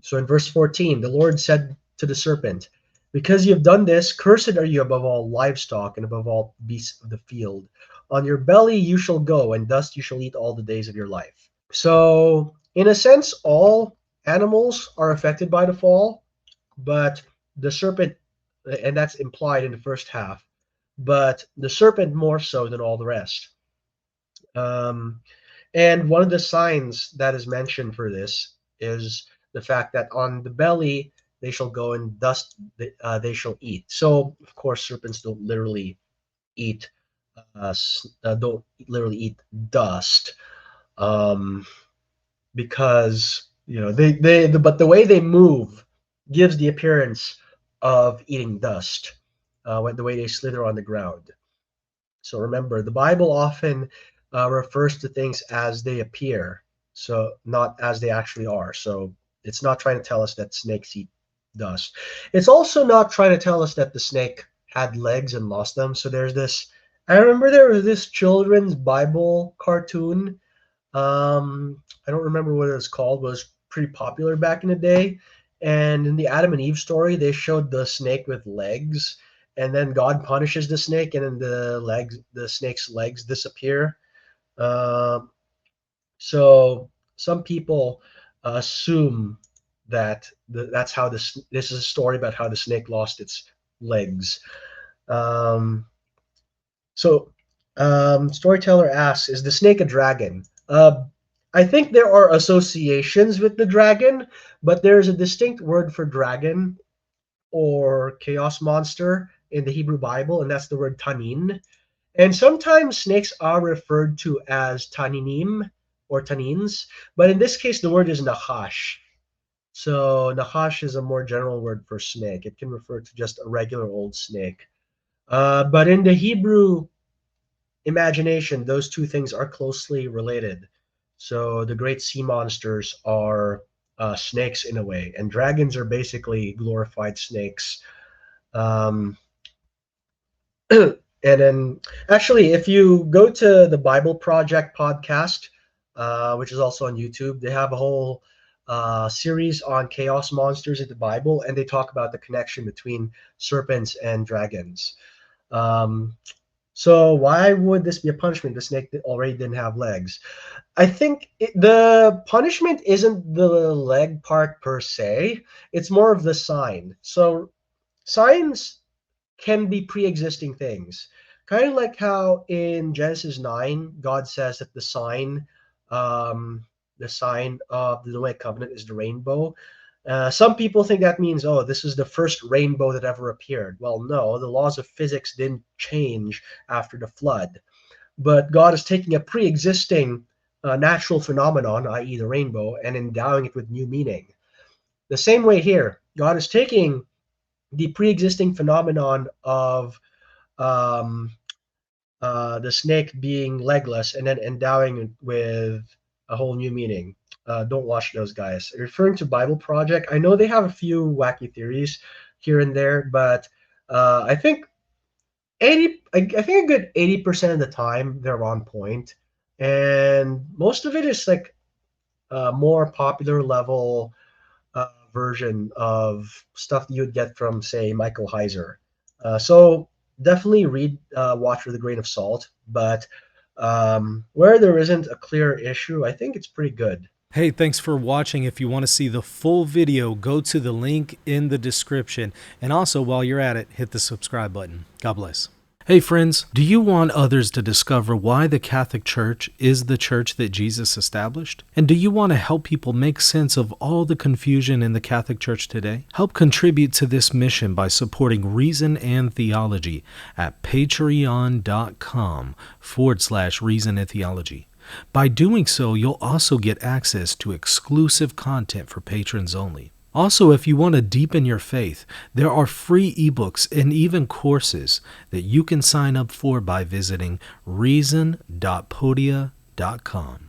So in verse 14, the Lord said to the serpent, because you have done this, cursed are you above all livestock and above all beasts of the field. On your belly you shall go, and dust you shall eat all the days of your life. So, in a sense, all animals are affected by the fall, but the serpent, and that's implied in the first half, but the serpent more so than all the rest. Um, and one of the signs that is mentioned for this is the fact that on the belly they shall go, and dust they shall eat. So, of course, serpents eat don't literally eat dust, um, because but the way they move gives the appearance of eating dust, when the way they slither on the ground. So remember, the Bible often refers to things as they appear, so not as they actually are. So it's not trying to tell us that snakes eat dust. It's also not trying to tell us that the snake had legs and lost them. So there's this. I remember there was this children's Bible cartoon. I don't remember what it was called. But it was pretty popular back in the day. And in the Adam and Eve story, they showed the snake with legs, and then God punishes the snake, and then the snake's legs disappear. Um, so some people assume that that's how this is a story about how the snake lost its legs. Um, so, storyteller asks, "Is the snake a dragon?" I think there are associations with the dragon, but there's a distinct word for dragon or chaos monster in the Hebrew Bible, and that's the word tanin. And sometimes snakes are referred to as taninim or tanins, but in this case, the word is nahash. So nahash is a more general word for snake. It can refer to just a regular old snake. But in the Hebrew imagination, those two things are closely related. So the great sea monsters are snakes in a way, and dragons are basically glorified snakes. Um, and then, actually, if you go to the Bible Project podcast, which is also on YouTube, they have a whole series on chaos monsters in the Bible, and they talk about the connection between serpents and dragons. Um, so why would this be a punishment? The snake already didn't have legs. I think the punishment isn't the leg part per se. It's more of the sign. So signs can be pre-existing things. Kind of like how in Genesis 9, God says that the sign of the Noahic covenant is the rainbow. Some people think that means, oh, this is the first rainbow that ever appeared. Well, no, the laws of physics didn't change after the flood. But God is taking a pre-existing natural phenomenon, i.e. the rainbow, and endowing it with new meaning. The same way here, God is taking the pre-existing phenomenon of um, the snake being legless and then endowing it with a whole new meaning. Don't watch those guys. Referring to Bible Project, I know they have a few wacky theories here and there, but I think I think a good 80% of the time they're on point, and most of it is like a more popular level version of stuff that you'd get from, say, Michael Heiser. So definitely watch with a grain of salt, but where there isn't a clear issue, I think it's pretty good. Hey, thanks for watching. If you want to see the full video, go to the link in the description. And also, while you're at it, hit the subscribe button. God bless. Hey friends, do you want others to discover why the Catholic Church is the church that Jesus established? And do you want to help people make sense of all the confusion in the Catholic Church today? Help contribute to this mission by supporting Reason and Theology at patreon.com/Reason and Theology. By doing so, you'll also get access to exclusive content for patrons only. Also, if you want to deepen your faith, there are free ebooks and even courses that you can sign up for by visiting reason.podia.com.